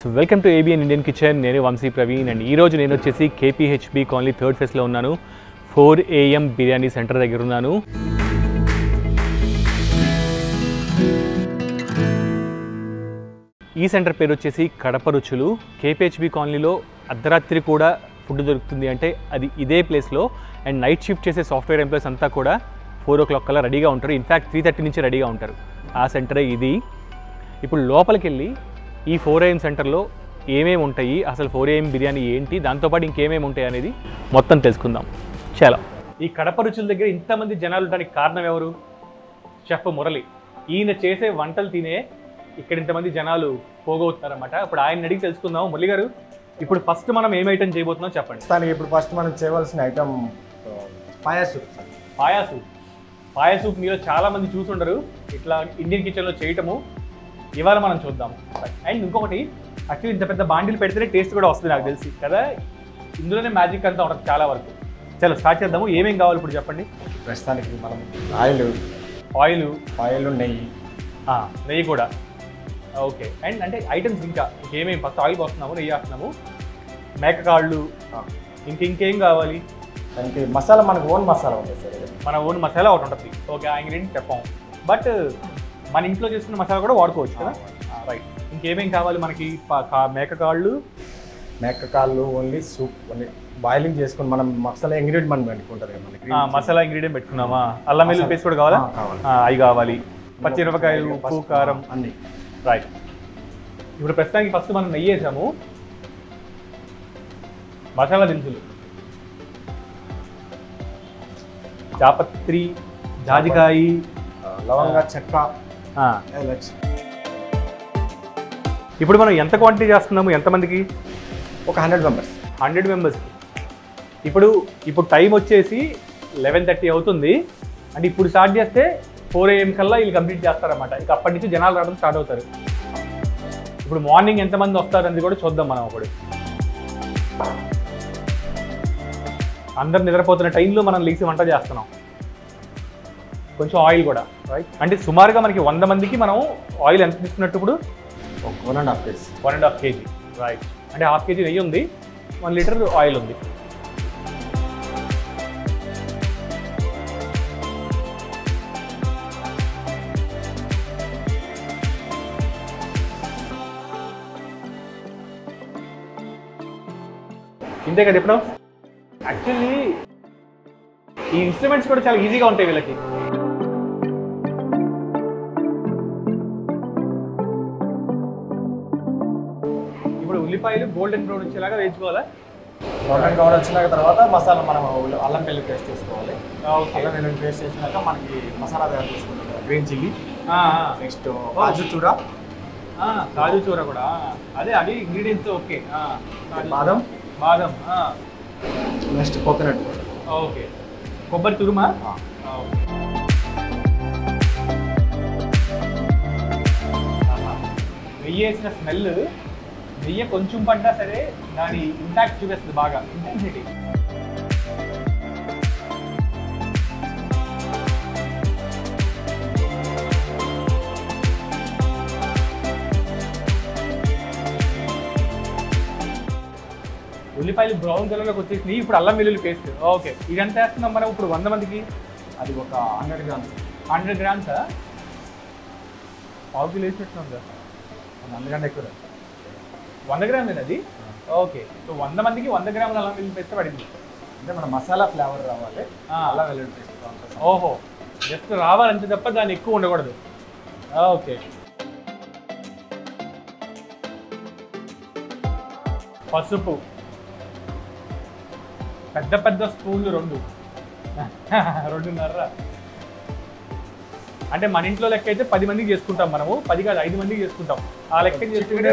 So welcome to ABN Indian Kitchen. నేను Vamsi Praveen and ఈ రోజు నేను వచ్చేసి KPHB కాలనీ 3rd phase లో ఉన్నాను. 4 AM బిర్యానీ సెంటర్ దగ్గర ఉన్నాను. ఈ సెంటర్ పేరు వచ్చేసి కడప రుచులు. KPHB కాలనీలో అర్ధరాత్రి కూడా ఫుడ్ దొరుకుతుంది అంటే అది ఇదే ప్లేస్లో. అండ్ నైట్ షిఫ్ట్ చేసే సాఫ్ట్వేర్ ఎంప్లాయీస్ అంతా కూడా 4 o'clock కల్లా రెడీగా ఉంటారు. ఇన్ఫ్యాక్ట్ 3:30 నుంచి రెడీగా ఉంటారు. ఆ సెంటరే ఇది. ఇప్పుడు లోపలికి వెళ్ళి ఈ 4 AM సెంటర్లో ఏమేమి ఉంటాయి, అసలు 4 AM బిర్యానీ ఏంటి, దాంతోపాటు ఇంకేమేమి ఉంటాయి అనేది మొత్తం తెలుసుకుందాం. చాలా ఈ కడప రుచుల దగ్గర ఇంతమంది జనాలు ఉండడానికి కారణం ఎవరు? చెఫ్ మురళి. ఈయన చేసే వంటలు తినే ఇక్కడ ఇంతమంది జనాలు పోగొట్టున్నారన్నమాట. ఇప్పుడు ఆయన అడిగి తెలుసుకుందాం. మురళి గారు, ఇప్పుడు ఫస్ట్ మనం ఏం ఐటమ్ చేయబోతున్నాం చెప్పండి. దానికి ఇప్పుడు ఫస్ట్ మనం చేయవలసిన item paya soup. Paya soup మీలో చాలా మంది చూసుండరు ఇట్లా ఇండియన్ కిచెన్లో చేయటము. ఇవాళ మనం చూద్దాం. అండ్ ఇంకొకటి, యాక్చువల్లీ ఇంత పెద్ద బాండిల్ పెడితేనే టేస్ట్ కూడా వస్తుంది నాకు తెలిసి కదా. ఇందులోనే మ్యాజిక్ అంతా ఉంటుంది చాలా వరకు. చలో స్టార్ట్ చేద్దాము. ఏమేం కావాలి ఇప్పుడు చెప్పండి. ప్రస్తుతానికి మనం ఆయిల్ నెయ్యి కూడా. ఓకే. అండ్ అంటే ఐటమ్స్ ఇంకా ఇంకేమేమి ఫస్ట్ ఆయిల్ పోస్తున్నాము, నెయ్యి వేస్తున్నాము, మేకకాళ్ళు, ఇంకేం కావాలి? దానికి మసాలా మనకు ఓన్ మసాలా ఉంటుంది సార్. మన ఓన్ మసాలా ఒకటి ఉంటుంది. ఓకే, ఆ ఇంగ్రీడియంట్ చెప్పాము. బట్ మన ఇంట్లో చేసుకున్న మసాలా కూడా వాడుకోవచ్చు కదా. రైట్. ఇంకేమేం కావాలి మనకి? మేకకాళ్ళు ఓన్లీ సూప్, ఓన్లీ బాయిలింగ్ చేసుకుని మనం మసాలా ఇంగ్రీడియంట్ మనం పెట్టుకుంటారు మనకి. మసాలా ఇంగ్రీడియంట్ పెట్టుకున్నామా? అల్లం వెల్లుల్లి పేస్ట్ కూడా కావాలా? అవి కావాలి. పచ్చిమిరపకాయలు, ఉప్పు, కారం అన్ని. రైట్. ఇప్పుడు ప్రస్తుతానికి ఫస్ట్ మనం నెయ్యి వేసాము. మసాలా దినుసులు, జాపత్రి, జాజికాయ, లవంగా, చెక్క. ఇప్పుడు మనం ఎంత క్వాంటిటీ చేస్తున్నాము? ఎంతమందికి? ఒక 100 మెంబర్స్కి. ఇప్పుడు టైం వచ్చేసి 11:30 అవుతుంది. అంటే ఇప్పుడు స్టార్ట్ చేస్తే 4 AM కల్లా వీళ్ళు కంప్లీట్ చేస్తారన్నమాట. ఇంకా అప్పటి నుంచి జనాలు రావడం స్టార్ట్ అవుతారు. ఇప్పుడు మార్నింగ్ ఎంతమంది వస్తారనేది కూడా చూద్దాం మనం. అప్పుడు అందరు నిద్రపోతున్న టైంలో మనం లేచి వంట చేస్తున్నాం. కొంచెం ఆయిల్ కూడా. రైట్. అంటే సుమారుగా మనకి 100 మందికి మనం ఆయిల్ ఎంత తీసుకున్నట్టు ఇప్పుడు? 1.5 kg. రైట్. అంటే 1/2 kg నెయ్యి ఉంది, 1 లీటర్ ఆయిల్ ఉంది. ఇంతే కదా ఇప్పుడు? యాక్చువల్లీ ఈ ఇన్స్ట్రుమెంట్స్ కూడా చాలా ఈజీగా ఉంటాయి వీళ్ళకి. ఇప్పుడు ఉల్లిపాయలు గోల్డెన్ బ్రౌన్ వచ్చేలాగా వేయించుకోవాలా? గోల్డెన్ బ్రౌన్ వచ్చినాక తర్వాత మసాలా మనం అల్లం వెల్లుల్లి పేస్ట్ చేసుకోవాలి. అల్లం వెల్లుల్లి పేస్ట్ చేసినాక మనకి మసాలా తయారు చేసుకుంటాం. గ్రీన్ చిల్లీ, నెక్స్ట్ కాజు చూర కూడా. అది ఇంగ్రీడియంట్స్. ఓకే. బాదం, నెక్స్ట్ కోకోనట్. ఓకే. కొబ్బరి తురుమా. నెయ్యి వేసిన స్మెల్, నెయ్యి కొంచెం పడ్డా సరే దాని ఇంపాక్ట్ చూపిస్తుంది బాగా, ఇంటెన్సిటీ. ఉల్లిపాయలు బ్రౌన్ కలర్లోకి వచ్చేసినాయి. ఇప్పుడు అల్లం వెల్లుల్లి పేస్ట్. ఓకే. ఇదంతా వేస్తున్నాం మనం ఇప్పుడు 100 మందికి. అది ఒక 100 grams. 100 grams? పావు కిలో వేసినట్టున్నాం కదా. అందుకంటే ఎక్కువ. 100 grams అది. ఓకే. సో 100 మందికి 100 grams అల్లం వెల్లుల్లి పేస్ట్ పడింది. అంటే మన మసాలా ఫ్లేవర్ రావాలి. అల్లం వెల్లుల్లి పేస్ట్. ఓహో, జస్ట్ రావాలంటే తప్ప దాన్ని ఎక్కువ ఉండకూడదు. ఓకే. పసుపు పెద్ద స్పూన్లు 2.5. అంటే మన ఇంట్లో లెక్క అయితే 10 మందికి చేసుకుంటాం మనము. 10 కాదు, 5 మందికి చేసుకుంటాం. ఆ లెక్క చేసుకుంటే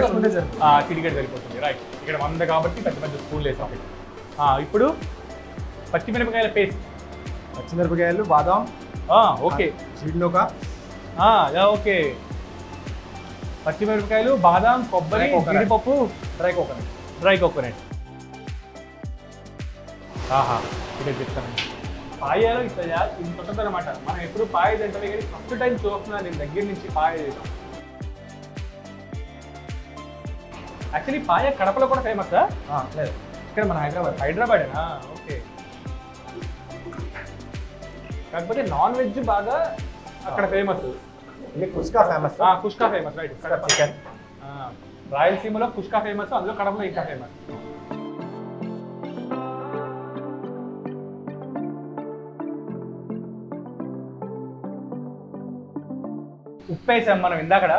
చిటికెట్ సరిపోతుంది. రైట్. ఇక్కడ 100 కాబట్టి పెద్ద స్పూన్లు వేసాం. ఇప్పుడు పచ్చిమిరపకాయల పేస్ట్. పచ్చిమిరపకాయలు, బాదం. ఓకే. జీడిలోక. ఓకే. పచ్చిమిరపకాయలు, బాదం, కొబ్బరి, జీడిపప్పు, డ్రై కోకోనట్. ఇక్కడ చెప్తానండి. పాయలో ఇట్లా ఇంత ఉంటుంది అనమాట. మనం ఎప్పుడు పాయ తింటామే కానీ ఫస్ట్ టైం చూస్తున్నాను నేను దగ్గర నుంచి పాయ చేయడం. యాక్చువల్లీ పాయ కడపలో కూడా ఫేమసా? లేదు, ఇక్కడ మన హైదరాబాదేనా? ఓకే. కాకపోతే నాన్ వెజ్ బాగా అక్కడ ఫేమస్. ఇది కుష్కా ఫేమస్. కుష్కా famous, right. చికెన్ రాయలసీమలో కుష్కా ఫేమస్, అందులో కడపలో ఇంకా ఫేమస్. ఉప్పు వేసాం మనం ఇందాకడ,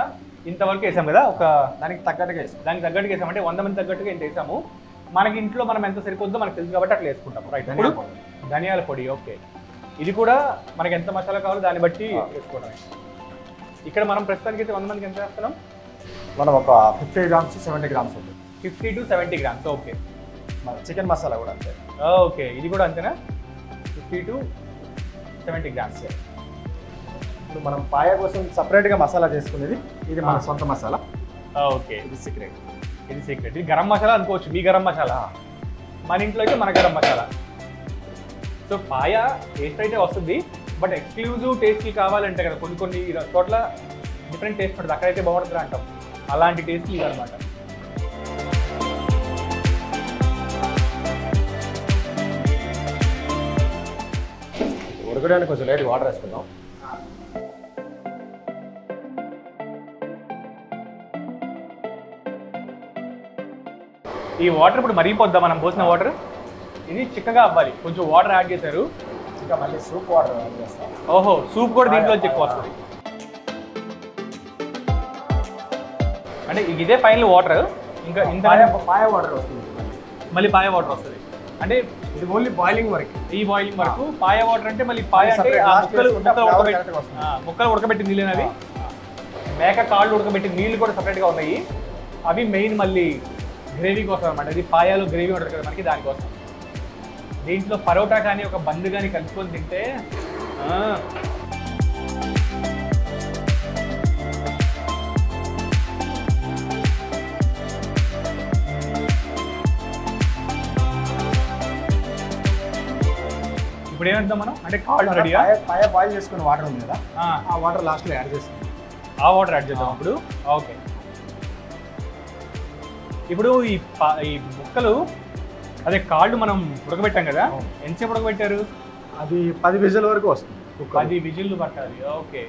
ఇంతవరకు వేసాం కదా, ఒక దానికి తగ్గట్టుగా వేస్తాం. దానికి తగ్గట్టుగా వేసాం అంటే 100 మంది తగ్గట్టుగా ఇంత వేసాము. మనకి ఇంట్లో మనం ఎంత సరిపోద్దో మనకు తెలుసు కాబట్టి అట్లా వేసుకుంటాం, రైట్. ఇప్పుడు ధనియాల పొడి, ఓకే. ఇది కూడా మనకి ఎంత మసాలా కావాలో దాన్ని బట్టి వేసుకోవడం. ఇక్కడ మనం ప్రస్తుతానికి అయితే 100 మందికి ఎంత వేస్తున్నాం? మనం ఒక 50 grams 70 grams ఉంటుంది. 50 to 70 grams, ఓకే. మన చికెన్ మసాలా కూడా అంతే. ఓకే, ఇది కూడా అంతేనా? 50 to 70 grams. ఇప్పుడు మనం పాయ కోసం సపరేట్గా మసాలా చేసుకునేది ఇది మన సొంత మసాలా. ఓకే, ఇది సీక్రెట్. ఇది సీక్రెట్. ఇది గరం మసాలా అనుకోవచ్చు, మీ గరం మసాలా. మన ఇంట్లో అయితే మన గరం మసాలా. సో పాయ టేస్ట్ అయితే వస్తుంది, బట్ ఎక్స్క్లూజివ్ టేస్ట్కి కావాలంటే కదా కొన్ని చోట్ల డిఫరెంట్ టేస్ట్ ఉంటుంది, అక్కడైతే బాగుంటుంది అంటాం. అలాంటి టేస్ట్ ఇది అనమాట. ఉడకడానికి కొంచెం లైట్ వాటర్ వేసుకుందాం. ఈ వాటర్ ఇప్పుడు మరిగిపోద్దాం, మనం పోసిన వాటర్. ఇది చిక్కగా అవ్వాలి, కొంచెం వాటర్ యాడ్ చేశారు. ఇంకా మళ్ళీ సూప్ వాటర్ యాడ్ చేస్తాం. ఓహో, సూప్ కూడా దీంట్లో ఎక్కువ వస్తుంది. అంటే ఇదే ఫైనల్ వాటర్, ఇంకా ఇంత పాయ వాటర్ వస్తుంది. మళ్ళీ పాయ వాటర్ వస్తుంది. అంటే ఇది ఓన్లీ బాయిలింగ్ వరకు. ఈ బాయిలింగ్ వరకు పాయ వాటర్ అంటే మళ్ళీ పాయ అంటే ముక్కలు ఉడకబెట్టి నీళ్ళు అవి, మేక కాళ్ళు ఉడకబెట్టి నీళ్ళు కూడా సపరేట్గా ఉన్నాయి. అవి మెయిన్ మళ్ళీ గ్రేవీ కోసం అనమాట. ఇది పాయాలు గ్రేవీ ఉంటుంది కదా మనకి, దానికోసం. దీంట్లో పరోటా కానీ ఒక బంద్ కానీ కలుపుకొని తింటే ఇప్పుడు ఏమంటాం మనం అంటే కాళ్ళు రెడీగా పాయ బాయిల్ చేసుకున్న వాటర్ ఉంది కదా, ఆ వాటర్ లాస్ట్లో యాడ్ చేస్తాం. ఆ వాటర్ యాడ్ చేద్దాం ఇప్పుడు. ఓకే, ఇప్పుడు ఈ ముక్కలు అదే కాళ్ళు మనం ఉడకబెట్టాం కదా, ఎంతసేపు ఉడకబెట్టారు? అది 10 విజిల్ వరకు వస్తుంది. 10 విజిల్లు పట్టాలి. ఓకే,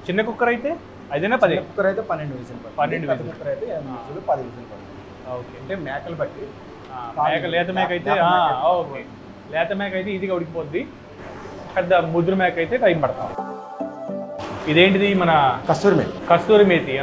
చిన్న కుక్కర్ అయితే అదేనా 10? కుక్కర్ అయితే 12 విజిల్. 12 విజిల్. కుక్కర్ అయితే 8 విజిల్ 10 విజిల్ పడుతుంది. ఓకే, అంటే మేకలు బట్టి. లేత మేక అయితే ఓకే, లేత మేక అయితే ఈజీగా ఉడికిపోద్ది, పెద్ద ముద్ర మేక అయితే టైం పడతాం. ఇదేంటిది? మన కస్తూరి మేతి. కస్తూరి మేతి.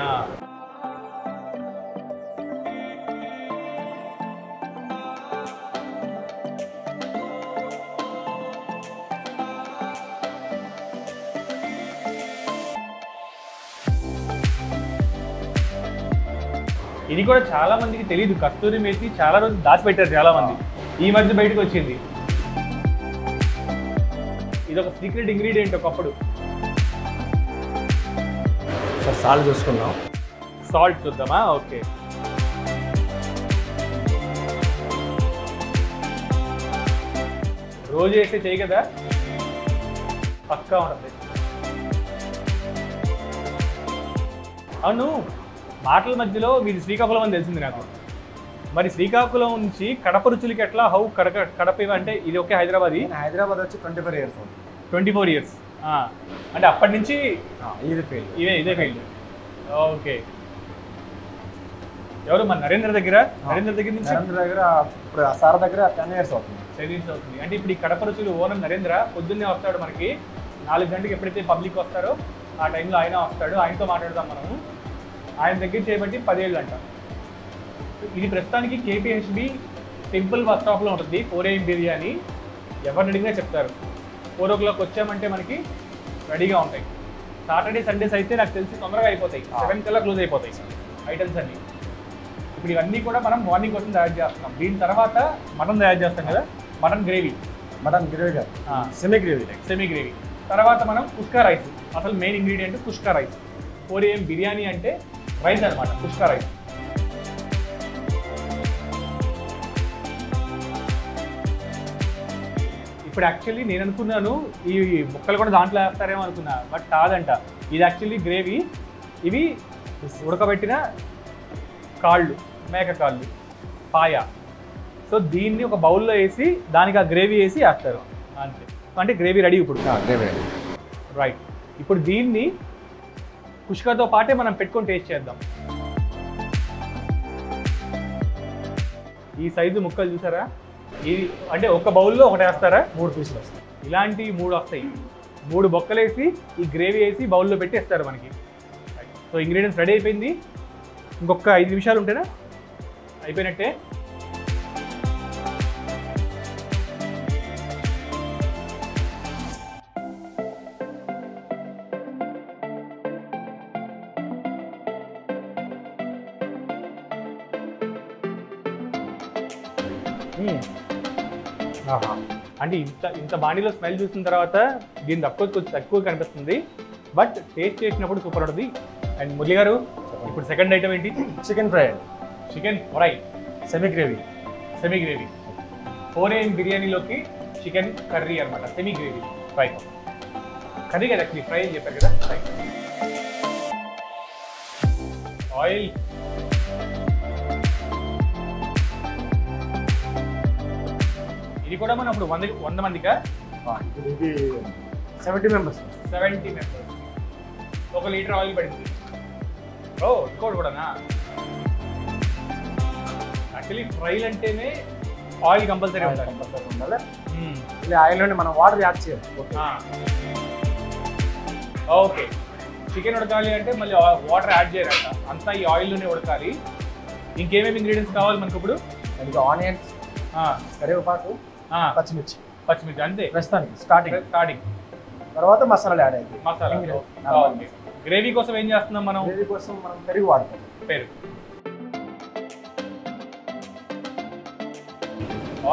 ఇది కూడా చాలా మందికి తెలియదు, కస్తూరి మేతి చాలా రోజులు దాచిపెట్టారు చాలా మంది, ఈ మధ్య బయటకు వచ్చింది. ఇది ఒక సీక్రెట్ ఇంగ్రీడియంట్ ఒకప్పుడు. సాల్ట్ చూసుకుందాం. సాల్ట్ చూద్దామా? ఓకే, రోజు వేస్తే చేయి కదా, పక్కా ఉంటుంది. అవును, మాటల మధ్యలో మీది శ్రీకాకుళం అని తెలిసింది నాకు. మరి శ్రీకాకుళం నుంచి కడప రుచులకి ఎట్లా కడప అంటే ఇది ఒకే హైదరాబాద్ వచ్చి 24 years అవుతుంది. 24 years. అంటే అప్పటి నుంచి ఇదే ఫీల్డ్. ఓకే, ఎవరు? మన నరేంద్ర దగ్గర నుంచి ఇప్పుడు సార్ దగ్గర 10 years అవుతుంది. 10 years అవుతుంది. అంటే ఇప్పుడు ఈ కడప రుచులు ఓనర్ నరేంద్ర పొద్దున్నే వస్తాడు మనకి 4 గంటలకు. ఎప్పుడైతే పబ్లిక్ వస్తారో ఆ టైంలో ఆయన వస్తాడు, ఆయనతో మాట్లాడదాం మనము. ఆయన దగ్గర చేయబట్టి 10 ఏళ్ళు అంట. ఇది ప్రస్తుతానికి కేపీహెచ్బి టెంపుల్ బస్ స్టాప్లో ఉంటుంది. 4 AM బిర్యానీ ఎవరిని అడిగినా చెప్తారు. 4 o'clock వచ్చామంటే మనకి రెడీగా ఉంటాయి. సాటర్డే సండేస్ అయితే నాకు తెలిసి తొందరగా అయిపోతాయి, 7 కల్లా క్లోజ్ అయిపోతాయి ఐటమ్స్ అన్నీ. ఇప్పుడు ఇవన్నీ కూడా మనం మార్నింగ్ కోసం తయారు చేస్తున్నాం. దీని తర్వాత మటన్ తయారు చేస్తాం కదా, మటన్ గ్రేవీ సెమీ గ్రేవీ. తర్వాత మనం కుష్కా రైస్, అసలు main ingredient కుష్కా rice. 4 AM biryani అంటే రైస్ అనమాట, కుష్కా రైస్. ఇప్పుడు యాక్చువల్లీ నేను అనుకున్నాను ఈ ముక్కలు కూడా దాంట్లో వేస్తారేమో అనుకున్నా, బట్ కాదంట. ఇది యాక్చువల్లీ గ్రేవీ. ఇవి ఉడకబెట్టిన కాళ్ళు, మేక కాళ్ళు, పాయ. సో దీన్ని ఒక బౌల్లో వేసి దానికి ఆ గ్రేవీ వేసి వేస్తారు అంతే. అంటే గ్రేవీ రెడీ ఇప్పుడు. Gravy ready. రైట్. ఇప్పుడు దీన్ని కుష్కాతో పాటే మనం పెట్టుకొని టేస్ట్ చేద్దాం. ఈ సైజు ముక్కలు చూసారా? ఇది అంటే ఒక బౌల్లో ఒకటి వేస్తారా? 3 పీసులు వస్తాయి. ఇలాంటి 3 వస్తాయి. 3 బొక్కలేసి ఈ గ్రేవీ వేసి బౌల్లో పెట్టి వేస్తారు మనకి. సో ఇంగ్రీడియంట్స్ రెడీ అయిపోయింది. ఇంకొక 5 నిమిషాలు ఉంటేనా అయిపోయినట్టే. అంటే ఇంత బాడీలో స్మెల్ చూసిన తర్వాత దీని కొంచెం తక్కువ కనిపిస్తుంది, బట్ టేస్ట్ చేసినప్పుడు సూపర్ ఉంటుంది. అండ్ మురళి గారు, ఇప్పుడు సెకండ్ ఐటమ్ ఏంటి? Chicken fry. Chicken fry semi gravy. 4AM బిర్యానీలోకి చికెన్ కర్రీ అనమాట. Semi gravy fry. కర్రీ కదా యాక్చువల్లీ, ఫ్రై అని చెప్పారు కదా. ఆయిల్. ఇది కూడా మనం ఇప్పుడు 100 మందికా? ఇది 70 మెంబర్స్. 70 మెంబర్స్. 1 లీటర్ ఆయిల్ పడింది. ఓ ఇంకోటి కూడానా? యాక్చువల్లీ ఫ్రైలు అంటేనే ఆయిల్ కంపల్సరీ ఉండాలి. ఆయిల్లోనే మనం వాటర్ యాడ్ చేయాలి. ఓకే. చికెన్ ఉడకాలి అంటే మళ్ళీ వాటర్ యాడ్ చేయాలంట, అంతా ఈ ఆయిల్లోనే ఉడకాలి. ఇంకేమేమి ఇంగ్రీడియంట్స్ కావాలి మనకు ఇప్పుడు? ఆనియన్స్, కరివేపాకు, పచ్చిమిర్చి అంతే ప్రస్తుతానికి స్టార్టింగ్. తర్వాత మసాలాలు యాడ్ అవుతాయి. మసాలా. గ్రేవీ కోసం ఏం చేస్తున్నాం మనం? గ్రేవీ కోసం మనం పెరుగు వాడతాం. పెరుగు,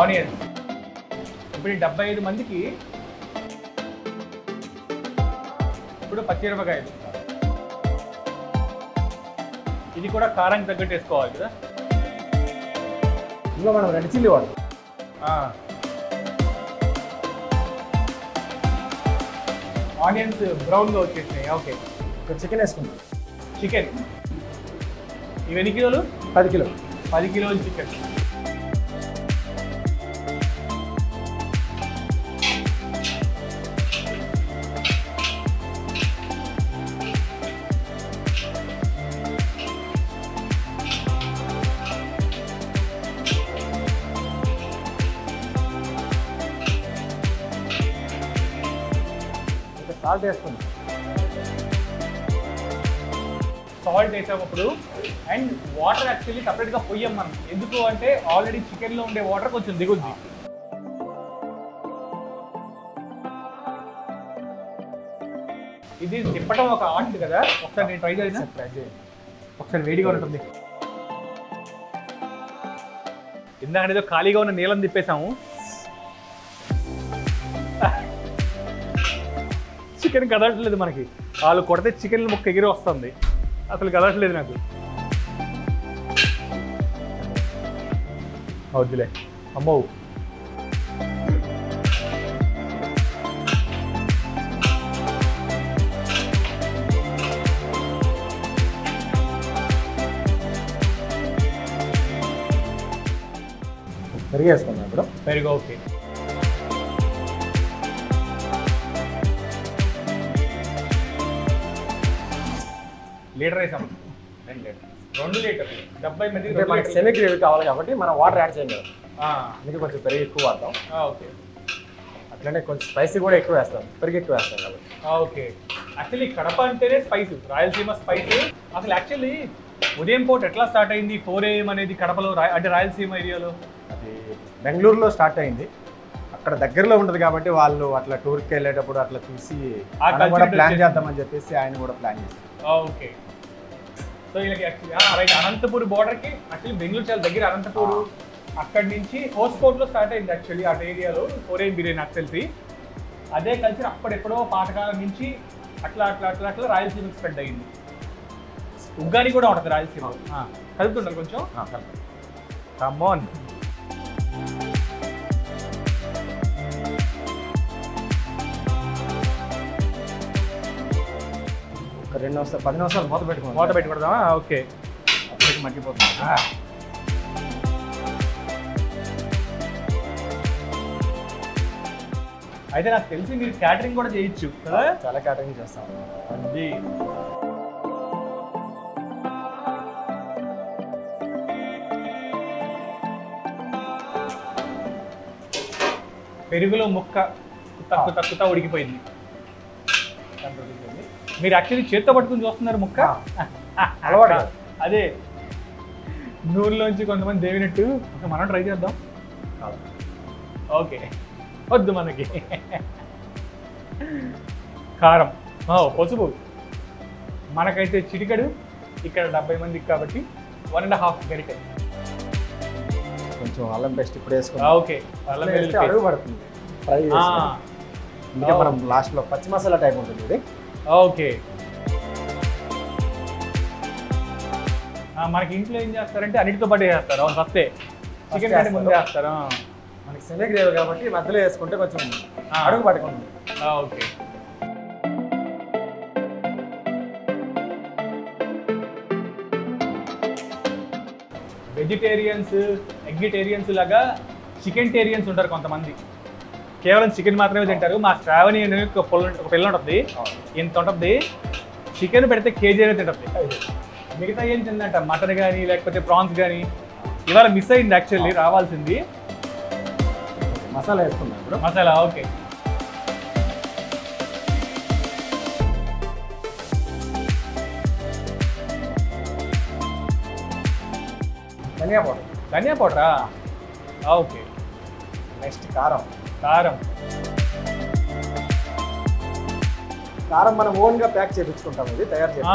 ఆనియన్స్. ఇప్పుడు 75 మందికి ఇప్పుడు పచ్చిమిరపకాయలు. ఇది కూడా కారానికి తగ్గట్టు వేసుకోవాలి కదా. ఇంకా మనం రెడ్ చిల్లీ వాడతాం. ఆనియన్స్ బ్రౌన్గా వచ్చేసినాయి. ఓకే. ఇక్కడ చికెన్ వేసుకుంటాం. చికెన్ ఇవి ఎన్ని కిలోలు? 10 కిలోలు. 10 కిలోలు చికెన్. సాల్ట్ వేసుకుంటాం. సాల్ట్ వేసేటప్పుడు అండ్ వాటర్ యాక్చువల్లీ సపరేట్గా పొయ్యం మనం. ఎందుకు అంటే ఆల్రెడీ చికెన్లో ఉండే వాటర్ కొంచెం దిగుద్ది. ఇది తిప్పడం ఒక ఆర్ట్ కదా. ఒకసారి నేను ట్రై చేసిన. ఒకసారి వేడిగా ఉంటుంది. ఇందాక ఏదో ఖాళీగా ఉన్న నీళ్ళని తిప్పేసాము. చికెన్ కదలట్లేదు మనకి. వాళ్ళు కొడితే చికెన్ ముక్క ఎగిరి వస్తుంది, అసలు కదలట్లేదు నాకు. వద్దులే అమ్మో. పెరుగు వేసుకున్నాం ఇప్పుడు. పెరుగు ఓకే. లీటర్ వేసాం. 2 లీటర్ 70 మంది. మనకి సెమీ గ్రేవీ కావాలి కాబట్టి మనం వాటర్ యాడ్ చేయం కదా, అందుకే కొంచెం పెరుగు ఎక్కువ వాడతాం. ఓకే. అట్లనే కొంచెం స్పైసీ కూడా ఎక్కువ వేస్తాం, పెరుగు ఎక్కువ వేస్తాం కాబట్టి. ఓకే. యాక్చువల్లీ కడప అంటేనే స్పైస్, రాయలసీమ స్పైస్. అసలు యాక్చువల్లీ ఉదయం పూట ఎట్లా స్టార్ట్ అయింది 4 AM అనేది కడపలో, అంటే రాయలసీమ ఏరియాలో? అది బెంగళూరులో స్టార్ట్ అయింది. అక్కడ దగ్గరలో ఉంటుంది కాబట్టి వాళ్ళు అట్లా టూర్కి వెళ్ళేటప్పుడు అట్లా చూసి కూడా ప్లాన్ చేద్దామని చెప్పేసి ఆయన కూడా ప్లాన్ చేశారు. ఓకే. సో వీళ్ళకి రైట్, అనంతపూర్ బోర్డర్కి యాక్చువల్లీ బెంగళూరు చాలా దగ్గర అనంతపూర్. అక్కడి నుంచి హోస్కోట్లో స్టార్ట్ అయింది యాక్చువల్లీ ఆ ఏరియాలో 4 AM బిర్యానీ నాకు తెలిసి. అదే కల్చర్ అప్పుడెప్పుడో పాతకాలం నుంచి అట్లా అట్లా అట్లా అట్లా రాయలసీమకి స్ప్రెడ్ అయ్యింది. ఉగ్గాని కూడా ఉంటుంది రాయలసీమ. కలుపుతుండాలి కొంచెం. Come on. ఒక 2 నిమిషాలు 10 నిమిషాలు మూత పెట్టుకుందాం. మూత పెట్టుకుందామా? ఓకే. వచ్చేసరికి మగ్గిపోతుంది. అయితే నాకు తెలిసి మీరు క్యాటరింగ్ కూడా చేయొచ్చు కదా? చాలా క్యాటరింగ్ చేస్తాం. అది పెరుగులో ముక్క తక్కువ ఉడికిపోయింది. మీరు యాక్చువల్లీ చేత్తో పట్టుకుని చూస్తున్నారు ముక్క అలవాటు. అదే నూనెలోంచి కొంతమంది దేవినట్టు మనం ట్రై చేద్దాం. ఓకే, వద్దు మనకి. కారం, పసుపు మనకైతే చిటికడు, ఇక్కడ 70 మందికి కాబట్టి 1.5 గరిటె. కొంచెం అల్లం పేస్ట్ ఇప్పుడు వేసుకుంటాం. ఓకే, అల్లం వేస్తే అడుగు పడుతుంది. ఫ్రై ఇంకా మనం లాస్ట్లో పచ్చి మసాలా టైప్ ఉంటుంది ఇది. ఓకే, మనకి ఇంట్లో ఏం చేస్తారంటే అన్నిటితో పాటు చేస్తారు. అవును, ఫస్టే చికెన్ కంటే ముందే వేస్తారు. మనకి సెమీ గ్రేవీ కాబట్టి మధ్యలో వేసుకుంటే కొంచెం అడుగు పట్టుకుంటుంది. ఓకే, వెజిటేరియన్స్ ఎగ్జిటేరియన్స్ లాగా చికెన్ టేరియన్స్ ఉంటారు కొంతమంది. కేవలం చికెన్ మాత్రమే తింటారు. మా శ్రావణి అనే ఒక పిల్ల ఉంటుంది, ఇంత ఉంటుంది. చికెన్ పెడితే కేజీ అనేది తింటుంది. మిగతా ఏం తిందంట, మటన్ కానీ లేకపోతే ప్రాన్స్ కానీ. ఇవాళ మిస్ అయింది యాక్చువల్లీ, రావాల్సింది. మసాలా వేసుకున్నాం ఇప్పుడు. మసాలా ఓకే. ధనియా పౌడర్. ధనియా పౌడరా? ఓకే. నెక్స్ట్ కారం. కారం కారం మనం ఓన్గా ప్యాక్ చేయించుకుంటాం. ఇది తయారు చేసి.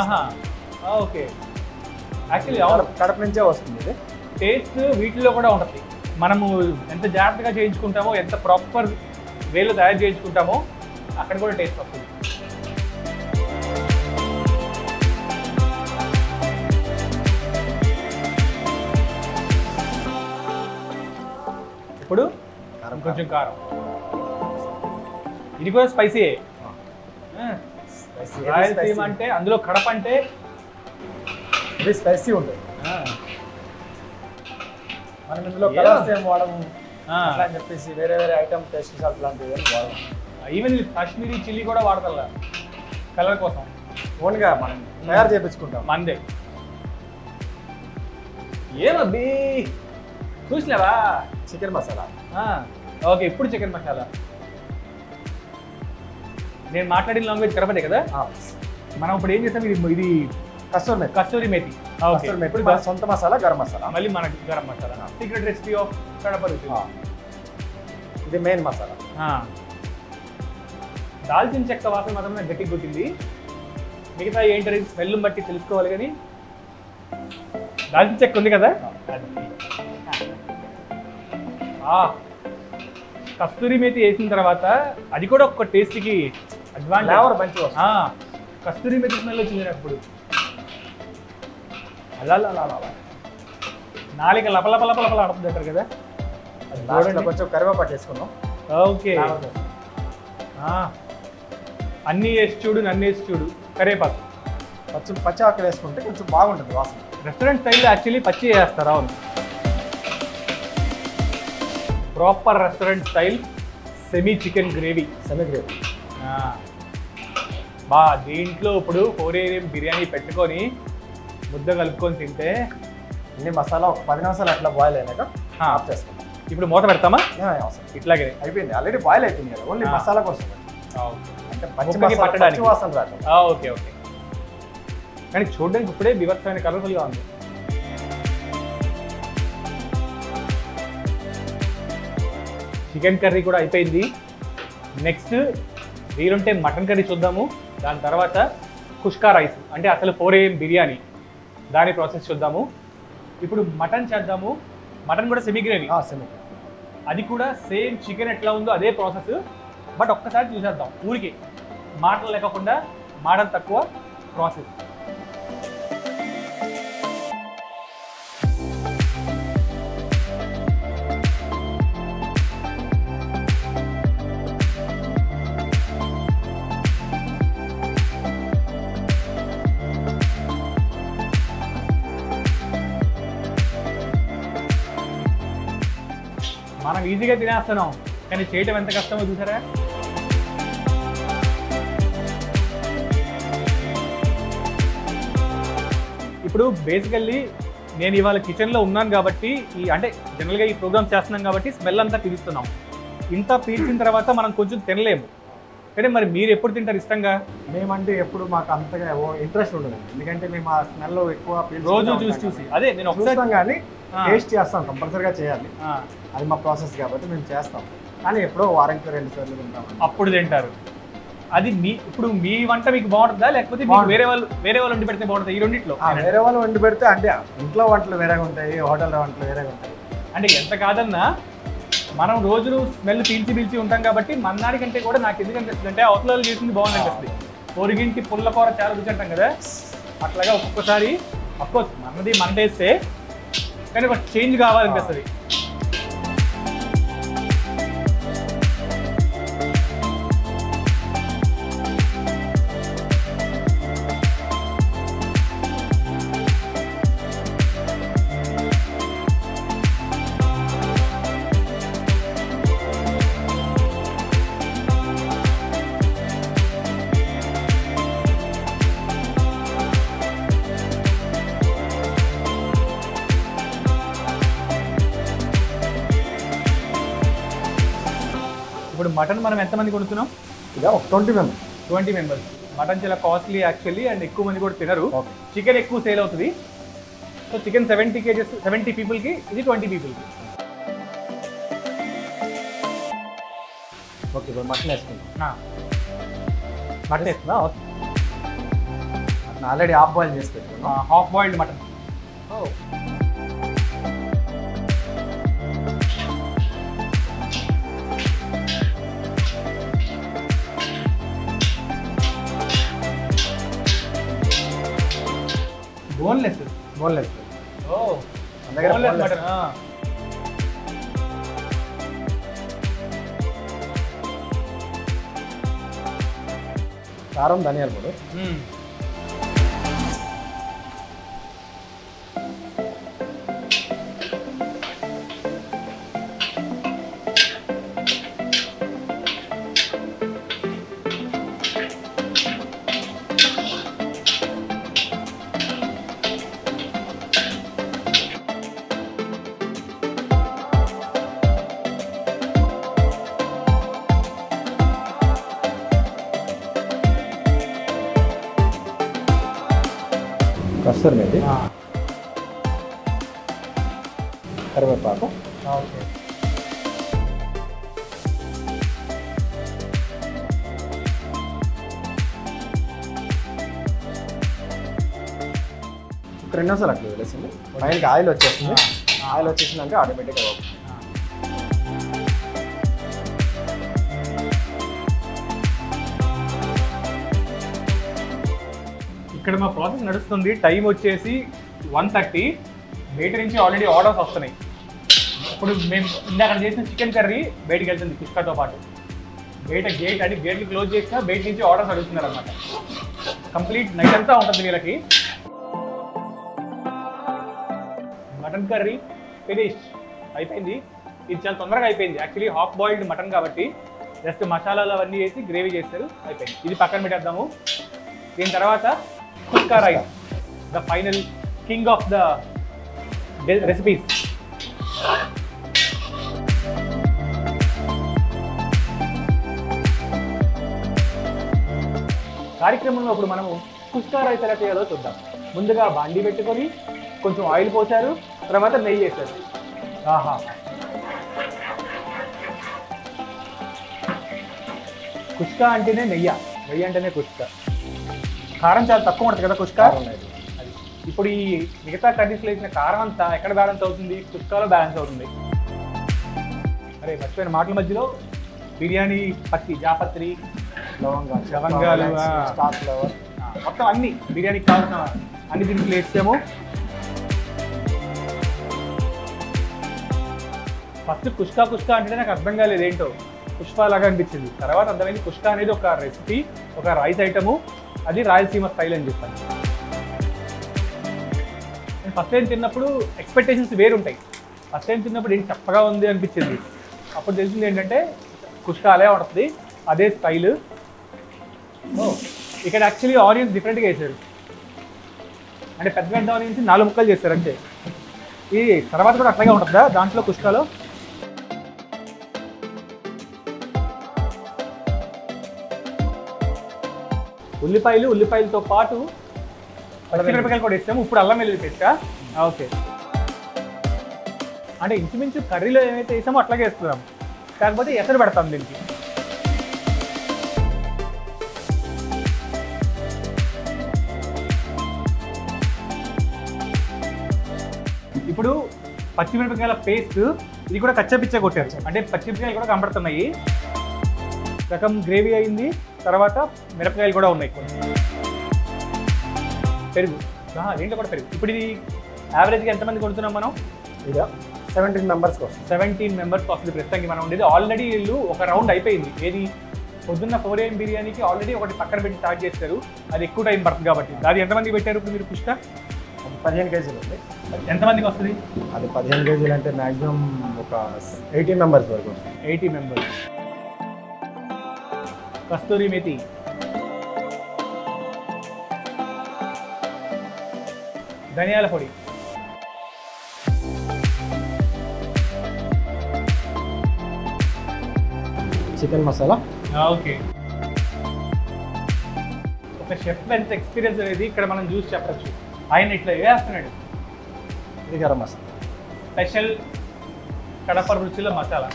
ఓకే, యాక్చువల్లీ కడప నుంచే వస్తుంది ఇది. టేస్ట్ వీటిలో కూడా ఉంటుంది. మనము ఎంత జాగ్రత్తగా చేయించుకుంటామో, ఎంత ప్రాపర్ వేలో తయారు చేయించుకుంటామో అక్కడ కూడా టేస్ట్ వస్తుంది. ఇప్పుడు కొంచెం కారం. ఇది కూడా స్పైసీ. రాయలసీమ అంటే అందులో కడప అంటే ఇది స్పైసీ ఉంటుంది. మనం ఇందులో కలర్స్ ఏం వాడము అట్లా అని చెప్పేసి వేరే వేరే ఐటమ్ టేస్ట్ సాల్ట్ లాంటివి ఏమి వాడము. ఈవెన్ కాశ్మీరీ చిల్లీ కూడా వాడతా కలర్ కోసం. ఓన్గా మనం తయారు చేయించుకుంటాం. మందే. ఏమబ్బి చూసినావా? చికెన్ మసాలా. ఓకే, ఇప్పుడు చికెన్ మసాలా. నేను మాట్లాడిన లాంగ్వేజ్ కడపదే కదా? మనం ఇప్పుడు ఏం చేస్తాం, ఇది కస్తూరి మేతి. ఇప్పుడు సొంత మసాలా, గరం మసాలా. మళ్ళీ మనకి garam masala, secret recipe of Kadapa రుచి. ఇది మెయిన్ మసాలా. దాల్చిన చెక్క వాసన మాత్రమే గట్టిగా కొట్టింది. మిగతా ఏంటది స్మెల్ బట్టి తెలుసుకోవాలి. కానీ దాల్చిన చెక్క ఉంది కదా, కస్తూరి మేతి వేసిన తర్వాత అది కూడా ఒక టేస్ట్కి అడ్వాన్స్ మంచిగా. కస్తూరి మేతి స్మెల్ వచ్చింది అప్పుడు. అలా నాలుక లపలపలపలపల ఆడుతుంది అంటారు కదా. కొంచెం కరివేపాకు వేసుకున్నాం. ఓకే, అన్నీ వేసి చూడు, నన్ను వేసి చూడు. కరివేపాకు పచ్చి ఆకులు వేసుకుంటే కొంచెం బాగుంటుంది వాసన. రెస్టారెంట్ స్టైల్లో యాక్చువల్లీ పచ్చి వేస్తారు. అవును, proper restaurant style semi chicken gravy. దీంట్లో ఇప్పుడు 4 AM బిర్యానీ పెట్టుకొని ముద్ద కలుపుకొని తింటే అన్ని మసాలా ఒక 10 నిమిషాలు అట్లా బాయిల్ అయినాక ఆఫ్ చేసుకుంటాం. ఇప్పుడు మూత పెడతామా? ఇట్లాగే అయిపోయింది, ఆల్రెడీ బాయిల్ అయిపోయింది కదా. ఓన్లీ మసాలా కోసం అంటే పట్టడానికి వాసన రాదు. Okay okay. కానీ చూడడానికి ఇప్పుడే బీభత్సమైన కలర్ఫుల్గా ఉంది. చికెన్ కర్రీ కూడా అయిపోయింది. నెక్స్ట్ వీలుంటే మటన్ కర్రీ చూద్దాము. దాని తర్వాత కుష్కా రైస్, అంటే అసలు 4 AM బిర్యానీ, దాని ప్రాసెస్ చూద్దాము. ఇప్పుడు మటన్ చేద్దాము. మటన్ కూడా సెమీ గ్రేవీ. అది కూడా సేమ్ చికెన్ ఎట్లా ఉందో అదే ప్రాసెస్. బట్ ఒక్కసారి చూసేద్దాం, ఊరికి మాటలు లేకుండా, మాటలు తక్కువ, ప్రాసెస్. మనం ఈజీగా తినేస్తున్నాం, కానీ చేయటం ఎంత కష్టమో చూసారా. ఇప్పుడు బేసికల్లీ నేను ఇవాళ కిచెన్లో ఉన్నాను కాబట్టి అంటే జనరల్గా ఈ ప్రోగ్రామ్ చేస్తున్నాం కాబట్టి స్మెల్ అంతా పీలుస్తున్నాం. ఇంత పీల్చిన తర్వాత మనం కొంచెం తినలేము, కానీ మరి మీరు ఎప్పుడు తింటారు ఇష్టంగా? మేమంటే ఎప్పుడు మాకు అంతగా ఇంట్రెస్ట్ ఉండదు, ఎందుకంటే మేము ఆ స్మెల్ ఎక్కువ రోజు చూసి అదే నేను ఒకసారి కానీ టేస్ట్ చేస్తాం, కంపల్సరీగా చేయాలి, అది మా ప్రాసెస్ కాబట్టి మేము చేస్తాం. కానీ ఎప్పుడో వారానికి 2 సార్లు తింటాం, అప్పుడు తింటారు. అది ఇప్పుడు మీ వంట మీకు బాగుంటుందా, లేకపోతే మీకు వేరే వాళ్ళు వండి పెడితే బాగుంటుంది? ఈ రెండిట్లో వేరే వాళ్ళు వండి పెడితే అంటే ఇంట్లో వంటలు వేరేగా ఉంటాయి, హోటల్ వంటలు వేరేగా ఉంటాయి. అంటే ఎంత కాదన్నా మనం రోజులు స్మెల్ పీల్చి ఉంటాం కాబట్టి మన్నాడి కంటే కూడా నాకు ఎందుకు అనిపిస్తుంది అంటే అవతల చేసింది బాగుంది అనిపిస్తుంది. పొరిగింటి పుల్లకూర చాలా రుచి అంటాం కదా, అట్లాగా ఒక్కొక్కసారి అఫ్కోర్స్ మనది మన టేస్టే, కానీ ఒక చేంజ్ కావాలనిపిస్తుంది. ఇప్పుడు మటన్ మనం ఎంతమంది కొనుక్కున్నాం? ఇక ఒక 20 మెంబర్స్. మటన్ చాలా కాస్ట్లీ యాక్చువల్లీ, అండ్ ఎక్కువ మంది కూడా తినరు. చికెన్ ఎక్కువ సేల్ అవుతుంది, సో చికెన్ 70 kgs 70 పీపుల్కి, ఇది 20 పీపుల్కి. ఓకే, ఇప్పుడు మటన్ వేసుకుంటాం. మటన్ వేస్తుందా? మటన్ ఆల్రెడీ హాఫ్ బాయిల్ చేసి పెట్టుకున్నాం. Half boiled mutton. బోన్లెస్. ఓ, బోన్లెస్ మటన్. కారం, ధనియాల పొడి, కస్తూరి మేతి, కరివేపాకు. ఓకే. ఒక 2 నిమిషాలు అట్లా వదిలేసింది. పైనకి ఆయిల్ వచ్చేస్తుంది. ఆయిల్ వచ్చేసిందంటే ఆటోమేటిక్గా ఇక్కడ మా ప్రాసెస్ నడుస్తుంది. టైం వచ్చేసి 1:30. బయట నుంచి ఆల్రెడీ ఆర్డర్స్ వస్తున్నాయి. ఇప్పుడు మేము ఇందాక చేసిన చికెన్ కర్రీ బయటకు వెళ్తుంది కుష్కాతో పాటు. బయట గేట్లు క్లోజ్ చేసినా బయట నుంచి ఆర్డర్స్ అడుగుతున్నారు అనమాట. కంప్లీట్ నైట్ అంతా ఉంటుంది వీళ్ళకి. మటన్ కర్రీ ఫినిష్ అయిపోయింది. ఇది చాలా తొందరగా అయిపోయింది. యాక్చువల్లీ హాఫ్ బాయిల్డ్ మటన్ కాబట్టి జస్ట్ మసాలాలు అవన్నీ వేసి గ్రేవీ చేస్తారు, అయిపోయింది. ఇది పక్కన పెట్టేద్దాము. దీని తర్వాత kushka rice, the final king of the recipes. కార్యక్రమంలో ఇప్పుడు మనము కుష్కా రైస్ ఎలా చేయాలో చూద్దాం. ముందుగా బాండీ పెట్టుకొని కొంచెం ఆయిల్ పోసారు, తర్వాత నెయ్యి వేసారు. ఆహా, కుష్కా అంటేనే నెయ్యి అంటేనే కుష్కా. కారం చాలా తక్కువ ఉంటుంది కదా కుష్కా. అది ఇప్పుడు ఈ మిగతా కర్రీస్లో వేసిన కారం అంతా ఎక్కడ బ్యాలెన్స్ అవుతుంది? కుష్కాలో బ్యాలెన్స్ అవుతుంది. అరే మర్చిపోయిన మాటల మధ్యలో బిర్యానీ పత్తి, జాపత్రి, లవంగాలు, మొత్తం అన్ని బిర్యానీకి కావాల్సిన అన్ని దినుసులు వేసాము. ఫస్ట్ కుష్కా అంటే నాకు అర్థం కాలేదు ఏంటో, పుష్ప లాగా అనిపించింది. తర్వాత అర్థమైంది కుష్కా అనేది ఒక రెసిపీ, ఒక రైస్ ఐటము, అది రాయలసీమ స్టైల్ అని చెప్పాను. నేను ఫస్ట్ టైం తిన్నప్పుడు ఎక్స్పెక్టేషన్స్ వేరుంటాయి. ఫస్ట్ టైం తిన్నప్పుడు ఏంటి చప్పగా ఉంది అనిపించింది. అప్పుడు తెలిసింది ఏంటంటే కుష్కా అలా ఉంటుంది, అదే స్టైల్. ఇక్కడ యాక్చువల్లీ ఆనియన్స్ డిఫరెంట్గా వేసారు, అంటే పెద్ద పెద్ద ఆనియన్స్ 4 ముక్కలు చేస్తారు అంతే. ఈ తర్వాత కూడా అట్లాగే ఉంటుందా దాంట్లో కుష్కాలో? ఉల్లిపాయలతో పాటు పచ్చిమిరపకాయలు కూడా వేస్తాము. ఇప్పుడు అల్లం వెల్లుల్లి పేస్టా? ఓకే. అంటే ఇంచుమించు కర్రీలో ఏమైతే వేసామో అట్లాగే వేస్తున్నాం, కాకపోతే ఎసరు పెడతాం దీనికి. ఇప్పుడు పచ్చిమిరపకాయల పేస్ట్ ఇది కూడా కచ్చపిచ్చ కొట్టారు, అంటే పచ్చిమిరపకాయలు కూడా కనబడుతున్నాయి. సగం గ్రేవీ అయింది, తర్వాత మిరపకాయలు కూడా ఉన్నాయి. పెరుగు, దీంట్లో కూడా పెరుగు. ఇప్పుడు ఇది యావరేజ్గా ఎంతమంది కొడుతున్నాం మనం? ఇక 17 మెంబర్స్కి వస్తుంది. 17 మెంబర్స్కి వస్తుంది ప్రస్తుతానికి మనం ఉండేది. ఆల్రెడీ వీళ్ళు ఒక రౌండ్ అయిపోయింది. ఏది పొద్దున్న 4 AM బిర్యానీకి ఆల్రెడీ ఒకటి పక్కన పెట్టి స్టార్ట్ చేస్తారు, అది ఎక్కువ టైం పడుతుంది కాబట్టి. అది ఎంతమందికి పెట్టారు ఇప్పుడు మీరు కుష్కా? 15 కేజీలు ఉంది. ఎంతమందికి వస్తుంది అది? 15 కేజీలు అంటే మ్యాక్సిమం ఒక 18 మెంబర్స్ వరకు వస్తుంది. 80 మెంబర్స్. కస్తూరి మేతి, ధనియాల పొడి, చికెన్ మసాలా. ఓకే. ఒక షెఫ్ ఎంత ఎక్స్పీరియన్స్ అనేది ఇక్కడ మనం చూసి చెప్పచ్చు. ఆయన ఇట్లా వేస్తున్నాడు. ఇది గరం మసాలా, స్పెషల్ కడప రుచిలో మసాలా.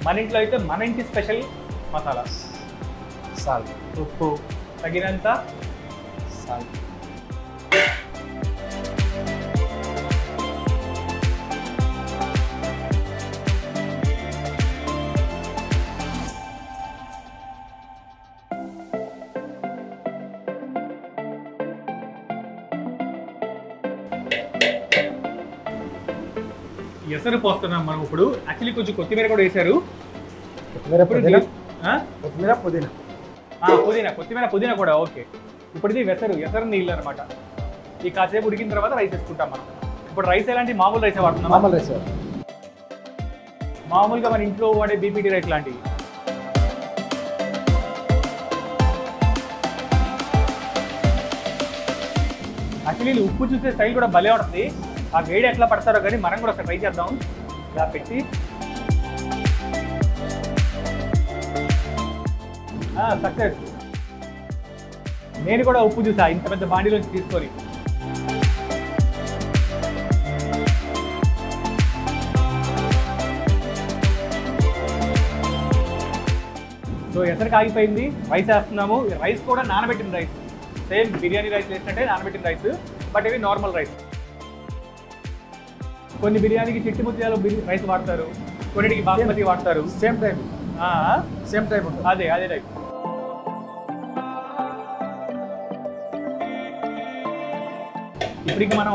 మన ఇంట్లో అయితే మన ఇంటి స్పెషల్ మసాలా. సాల్ట్, ఉప్పు తగినంత, సాల్ట్. ఎసరు పోస్తున్నాం మనం ఇప్పుడు. యాక్చువల్లీ కొంచెం కొత్తిమీర కూడా వేశారు. కొత్తిమీర, పుదీనా కూడా. ఓకే. ఇప్పుడు ఇది ఎసరు నీళ్ళు అనమాట. ఈ కాసేపు ఉడికిన తర్వాత రైస్ వేసుకుంటాం మనం. ఇప్పుడు రైస్ ఎలాంటి మామూలు రైస్ వాడుతున్నాం? మామూలు రైస్, మామూలుగా మన ఇంట్లో వాడే బీపీటీ రైస్ లాంటివి. యాక్చువల్లీ ఉప్పు చూసే స్టైల్ కూడా భలే ఉంటుంది. ఆ వేడి ఎట్లా పడతారో కానీ మనం కూడా ఒకసారి ట్రై చేద్దాం. ఇలా పెట్టి సక్సెస్. నేను కూడా ఉప్పు చూసా ఇంత పెద్ద బాండీలోంచి తీసుకొని. సో ఎసరికి ఆగిపోయింది, రైస్ వేస్తున్నాము. రైస్ కూడా నానబెట్టిన రైస్, సేమ్ బిర్యానీ రైస్ వేసినట్టే నానబెట్టిన రైస్, బట్ ఇవి నార్మల్ రైస్. కొన్ని బిర్యానీకి చిట్టి ముత్యాలు రైస్ వాడతారు, కొన్నిటికి బాస్మతి వాడతారు. సేమ్ టైప్ ఉంటుంది. అదే టైప్. ఇప్పుడు మనం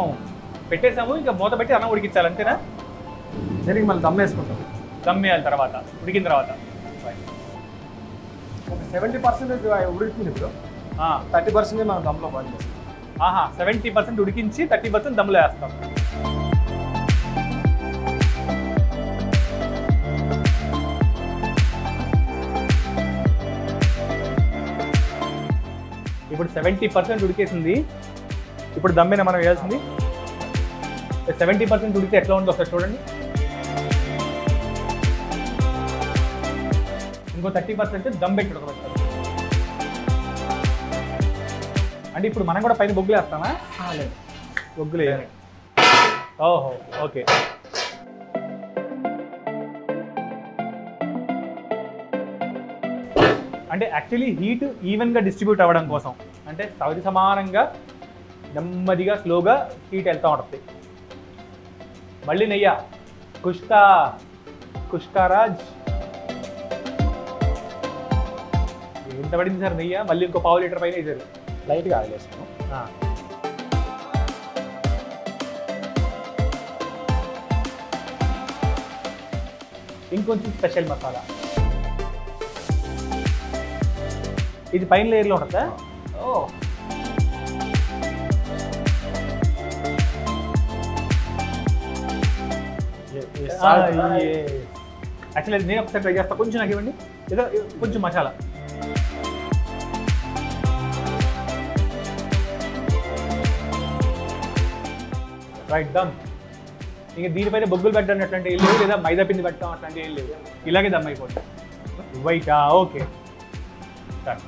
పెట్టేసాము, ఇంకా మూత పెట్టి అన్నం ఉడికించాలి అంతేనా? దీనికి మళ్ళీ దమ్ వేసుకుంటాం. దమ్ వేయాలి తర్వాత, ఉడికిన తర్వాత. 70% ఉడికింది ఇప్పుడు, 30% మనం దమ్లో బాగా చేస్తాం. 70% ఉడికించి 30% దమ్లో వేస్తాం. ఇప్పుడు 70% ఉడికేసింది. ఇప్పుడు దమ్మేనా మనం వేయాల్సింది? 70% ఉడికితే ఎట్లా ఉందో ఒకసారి చూడండి. ఇంకో 30% దమ్ పెట్టి ఉడకబెట్టాలి. అంటే ఇప్పుడు మనం కూడా పైన బొగ్గులు వేస్తామా? లేదు, బొగ్గులు వేయాలి. ఓహో, ఓకే. అంటే యాక్చువల్లీ హీట్ ఈవెన్గా డిస్ట్రిబ్యూట్ అవ్వడం కోసం, అంటే సౌది సమానంగా నెమ్మదిగా స్లోగా హీట్ వెళ్తూ ఉంటుంది. మళ్ళీ నెయ్య, కుష్కారాజ్. ఎంత పడింది సార్ నెయ్యి? మళ్ళీ ఇంకో ½ లీటర్ పైన వేసారు. లైట్గా ఆయిల్ వేస్తాము. ఇంకొంచెం స్పెషల్ మసాలా. ఇది పైన లేయర్లో ఉంటుందా? యాక్చువల్లీ నేను ఒకసారి ట్రై చేస్తాను, కొంచెం నాకు ఇవ్వండి, ఏదో కొంచెం మసాలా. రైట్, దమ్. ఇంకా దీనిపైన బొగ్గులు పెట్టడం అట్లాంటి ఏం లేవు, లేదా మైదా పిండి పెట్టడం అట్లాంటి ఏం లేవు, ఇలాగే దమ్ అయిపోతుంది. వైటా? ఓకే, సరే.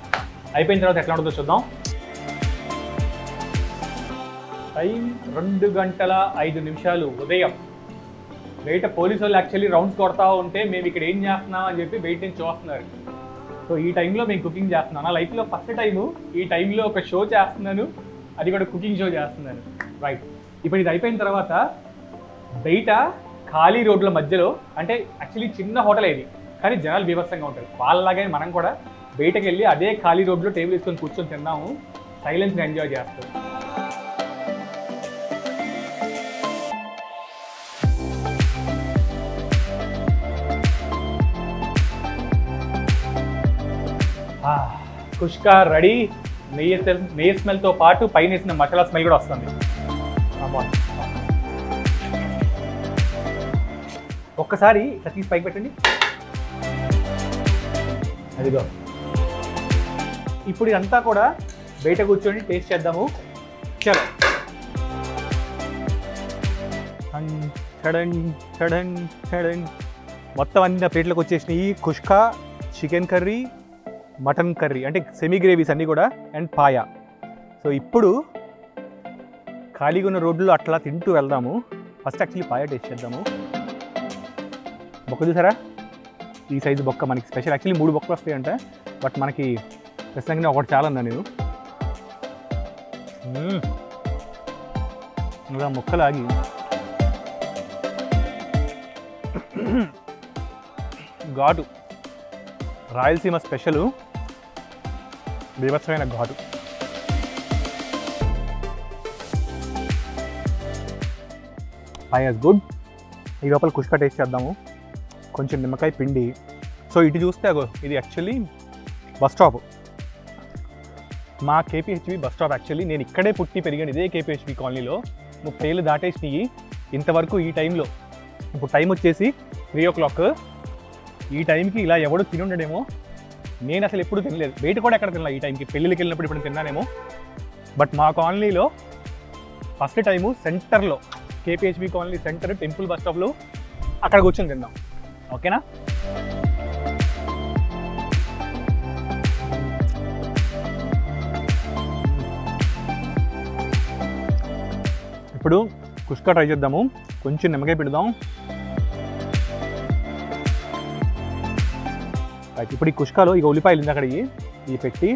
అయిపోయిన తర్వాత ఎట్లా ఉంటుందో చూద్దాం. టైం 2:05 ఉదయం. బయట పోలీసు వాళ్ళు యాక్చువల్లీ రౌండ్స్ కొడతా ఉంటే మేము ఇక్కడ ఏం చేస్తున్నాం అని చెప్పి బయట నుంచి చూస్తున్నారు. సో ఈ టైంలో మేము కుకింగ్ చేస్తున్నాను. నా లైఫ్లో ఫస్ట్ టైము ఈ టైంలో ఒక షో చేస్తున్నాను, అది కూడా కుకింగ్ షో చేస్తున్నాను. రైట్, ఇప్పుడు ఇది అయిపోయిన తర్వాత బయట ఖాళీ రోడ్ల మధ్యలో, అంటే యాక్చువల్లీ చిన్న హోటల్ ఇది కానీ జనాలు బీభత్సంగా ఉంటారు, వాళ్ళలాగే మనం కూడా బయటకు వెళ్ళి అదే ఖాళీ రోడ్లో టేబుల్ వేసుకొని కూర్చొని తిన్నాము, సైలెన్స్ని ఎంజాయ్ చేస్తాం. కుష్కా రెడీ. నెయ్యి స్మెల్తో పాటు పైన వేసిన మసాలా స్మెల్ కూడా వస్తుంది. ఒక్కసారి ఇట్లా తీసి పైకి పెట్టండి. అదిగో, ఇప్పుడు ఇదంతా కూడా బయట కూర్చొని టేస్ట్ చేద్దాము. చలో. మొత్తం అన్ని ప్లేట్లకు వచ్చేసినాయి. కుష్కా, చికెన్ కర్రీ, మటన్ కర్రీ, అంటే సెమీ గ్రేవీస్ అన్నీ కూడా, అండ్ పాయా. సో ఇప్పుడు ఖాళీగా ఉన్న రోడ్లు అట్లా తింటూ వెళ్దాము. ఫస్ట్ యాక్చువల్లీ పాయా టేస్ట్ చేద్దాము. బొక్క చూసారా? ఈ సైజు బొక్క మనకి స్పెషల్. యాక్చువల్లీ 3 బొక్కలు వస్తాయంట, బట్ మనకి ప్రస్తుతానికి ఒకటి చాలా అన్నా నేను. ఇలా ముక్కలాగి ఘాటు, రాయలసీమ స్పెషలు, బీభత్సమైన ఘాటు. Paya is good. ఈ లోపల కుష్కా టేస్ట్ చేద్దాము. కొంచెం నిమ్మకాయ పిండి. సో ఇటు చూస్తే అగో, ఇది యాక్చువల్లీ బస్ స్టాప్, మా కేపీహెచ్బి బస్ స్టాప్. యాక్చువల్లీ నేను ఇక్కడే పుట్టి పెరిగాను, ఇదే కేపీహెచ్బి కాలనీలో. 30 ఏళ్ళు దాటేసినాయి ఇంతవరకు. ఈ టైంలో ఇప్పుడు టైం వచ్చేసి 3 o'clock. ఈ టైంకి ఇలా ఎవడో తిని ఉండడేమో, నేను అసలు ఎప్పుడు తినలేదు. బయట కూడా ఎక్కడ తినలేదు ఈ టైంకి. పెళ్ళిళ్ళకి వెళ్ళినప్పుడు ఇప్పుడు తిన్నానేమో, బట్ మా కాలనీలో ఫస్ట్ టైము సెంటర్లో, KPHB colony centre temple bus స్టాప్లో అక్కడ కూర్చొని తిన్నాం. ఓకేనా? ఇప్పుడు కుష్కా ట్రై చేద్దాము. కొంచెం నిమ్మకాయ పెడదాం. ఇప్పుడు ఈ కుష్కాలో ఇక ఉల్లిపాయలు ఉంది అక్కడ, ఇవి పెట్టి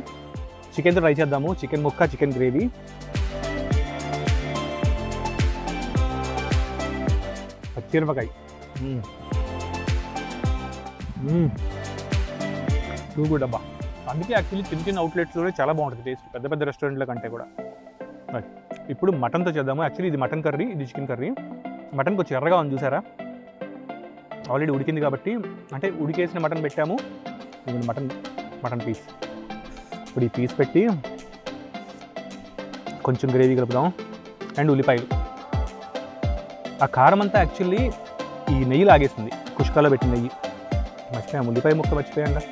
చికెన్తో ట్రై చేద్దాము. చికెన్ ముక్క, చికెన్ గ్రేవీ, పచ్చిమిరపకాయ, టూ డబ్బా. అందుకే యాక్చువల్లీ చిన్న చిన్న అవుట్లెట్స్లో చాలా బాగుంటుంది టేస్ట్, పెద్ద పెద్ద రెస్టారెంట్ల కంటే కూడా. ఇప్పుడు మటన్తో చేద్దాము. యాక్చువల్లీ ఇది మటన్ కర్రీ, ఇది చికెన్ కర్రీ. మటన్ కొంచెం ఎర్రగా ఉంది చూసారా, ఆల్రెడీ ఉడికింది కాబట్టి, అంటే ఉడికేసిన మటన్ పెట్టాము. ఇది మటన్ పీస్. ఇప్పుడు ఈ పీస్ పెట్టి కొంచెం గ్రేవీ కలుపుదాం, అండ్ ఉల్లిపాయలు. ఆ కారం అంతా యాక్చువల్లీ ఈ నెయ్యి లాగేస్తుంది, కుష్కాలో పెట్టిన నెయ్యి. మర్చిపోయాము, ఉల్లిపాయ ముక్క మర్చిపోయాంగా.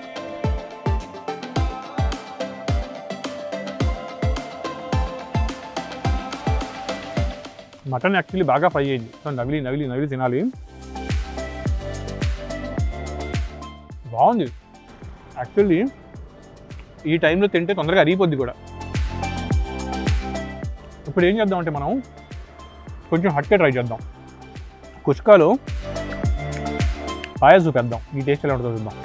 మటన్ యాక్చువల్లీ బాగా ఫ్రై అయింది, సో నవిలి నవిలి నవిలి తినాలి. బాగుంది యాక్చువల్లీ. ఈ టైంలో తింటే తొందరగా అరిగిపోద్ది కూడా. ఇప్పుడు ఏం చేద్దామంటే మనం కొంచెం హట్కే ట్రై చేద్దాం. కుష్కాలో పాయా చూపేద్దాం, ఈ టేస్ట్ ఎలా ఉంటుందో చూద్దాం.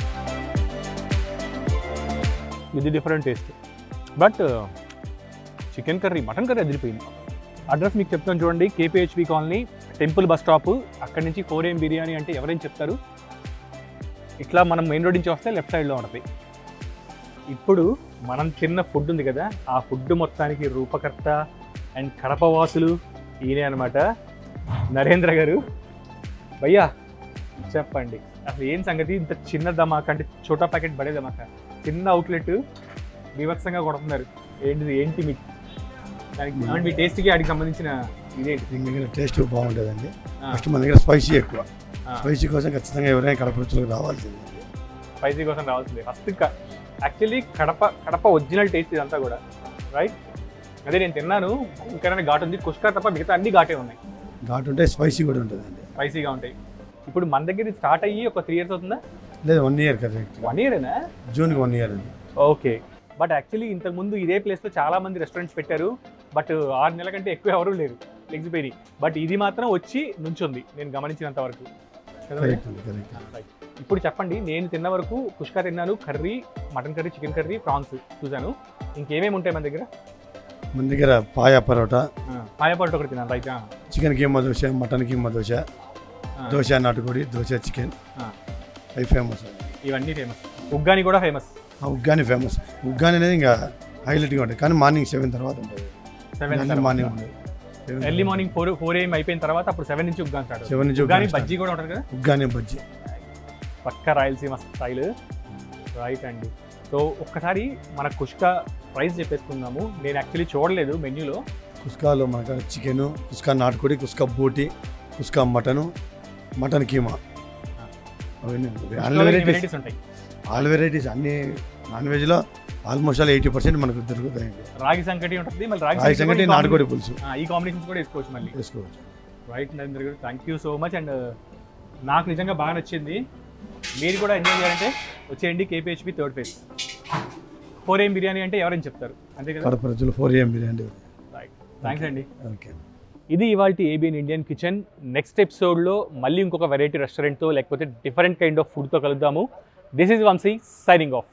ఇది different taste, but chicken curry, mutton curry అదిరిపోయింది. అడ్రస్ మీకు చెప్తాను చూడండి, KPHB colony, temple bus stop. అక్కడి నుంచి 4AM బిర్యానీ అంటే ఎవరైనా చెప్తారు. ఇట్లా మనం మెయిన్ రోడ్ నుంచి వస్తే లెఫ్ట్ సైడ్లో ఉంటుంది. ఇప్పుడు మనం చిన్న ఫుడ్ ఉంది కదా, ఆ ఫుడ్ మొత్తానికి రూపకర్త అండ్ కడపవాసులు ఈయనే అనమాట, నరేంద్ర గారు. భయ్యా చెప్పండి అసలు ఏం సంగతి? ఇంత చిన్న ధమాకా, అంటే చోటా ప్యాకెట్ బడే ధమాకా, చిన్న అవుట్లెట్ బీభత్సంగా కొడుతున్నారు. ఏంటి మీకు దానికి మీ టేస్ట్కి వాటికి సంబంధించిన ఇదేంటి? టేస్ట్ బాగుంటుందండి. ఫస్ట్ మన దగ్గర స్పైసీ ఎక్కువ, స్పైసీ కోసం ఖచ్చితంగా ఎవరైనా కడప రుచులకు రావాల్సింది. స్పైసీ కోసం రావాల్సిందే first. Actually Kadapa original taste ఇదంతా కూడా, రైట్? అదే నేను తిన్నాను, ఇంకైనా ఘాటు ఉంది. కుష్కా తప్ప మిగతా అన్ని ఘాటే ఉన్నాయి. ఘాటు ఉంటే స్పైసీ కూడా ఉంటుందండి. స్పైసీగా ఉంటాయి. ఇప్పుడు మన దగ్గర స్టార్ట్ అయ్యి ఒక 3 years అవుతుందా? లేదు, 1 year కరెక్ట్. 1 yearనా? జూన్కి 1 year అండి. ఓకే. బట్ యాక్చువల్లీ ఇంతకుముందు ఇదే ప్లేస్లో చాలా మంది రెస్టారెంట్స్ పెట్టారు, బట్ 6 నెలల కంటే ఎక్కువ ఎవరూ లేరు ఎగ్జిపేరీ. బట్ ఇది మాత్రం వచ్చి నుంచుంది నేను గమనించినంత వరకు. ఇప్పుడు చెప్పండి, నేను తిన్న వరకు కుష్కా తిన్నాను, curry, mutton curry, chicken curry, prawns చూశాను. ఇంకేమేమి ఉంటాయి మన దగ్గర? మన దగ్గర పాయా పరోటా, పాయా పరోటా ఒకటి తిన్నాను, right? Chicken keema dosa, mutton keema dosa, dosa నాటుకోడి, దోశ చికెన్, అవి ఫేమస్. ఇవన్నీ ఫేమస్. ఉగ్గాని కూడా ఫేమస్. ఉగ్గాని ఫేమస్. ఉగ్గాని అనేది ఇంకా హైలైట్గా ఉంటుంది, కానీ మార్నింగ్ 7 తర్వాత ఉంటుంది. 7 మార్నింగ్ ఉంటుంది. ఎర్లీ మార్నింగ్ 4 AM అయిపోయిన తర్వాత అప్పుడు 7 నుంచి ఉగ్గాని స్టార్ట్. 7 నుంచి ఉగ్గాని బజ్జీ కూడా ఉంటుంది కదా? ఉగ్గాని బజ్జీ పక్క రాయలసీమ స్టైల్, రైట్ అండి. సో ఒక్కసారి మన కుష్కా ప్రైస్ చెప్పేసుకుందాము. నేను యాక్చువల్లీ చూడలేదు మెన్యూలో. కుష్కాలో మనకు చికెను, కుష్కా నాటుకోడి, కుష్కా బోటి, కుష్కా మటను, మటన్ కీమా, అవన్నీ వెరైటీస్ ఉంటాయి. ఆల్ వెరైటీస్ అన్ని. నాన్ వెజ్లో ఆల్మోస్ట్ 80% మనకు దొరుకుతాయి. రాగి సంకటి ఉంటుంది, మళ్ళీ రాగి సంకటి, నాటుకోడి పులుసు, ఈ కాంబినేషన్స్ కూడా వేసుకోవచ్చు మళ్ళీ. రైట్ నరేంద్ర గారు, thank you so much. And నాకు నిజంగా బాగా నచ్చింది. మీరు కూడా ఎంజాయ్ చేయాలంటే వచ్చేయండి KPHP 3rd phase. 4 AM biryani అంటే ఎవరైనా చెప్తారు, అంతే కదా? కడప రుచులు 4 AM బిర్యానీ. రైట్, థ్యాంక్స్ అండి. ఓకే, ఇది ఇవాల్టి ABN ఇండియన్ కిచెన్. నెక్స్ట్ ఎపిసోడ్లో మళ్ళీ ఇంకొక వెరైటీ రెస్టారెంట్తో లేకపోతే డిఫరెంట్ కైండ్ ఆఫ్ ఫుడ్తో కలుద్దాము. This is Vamshi signing of.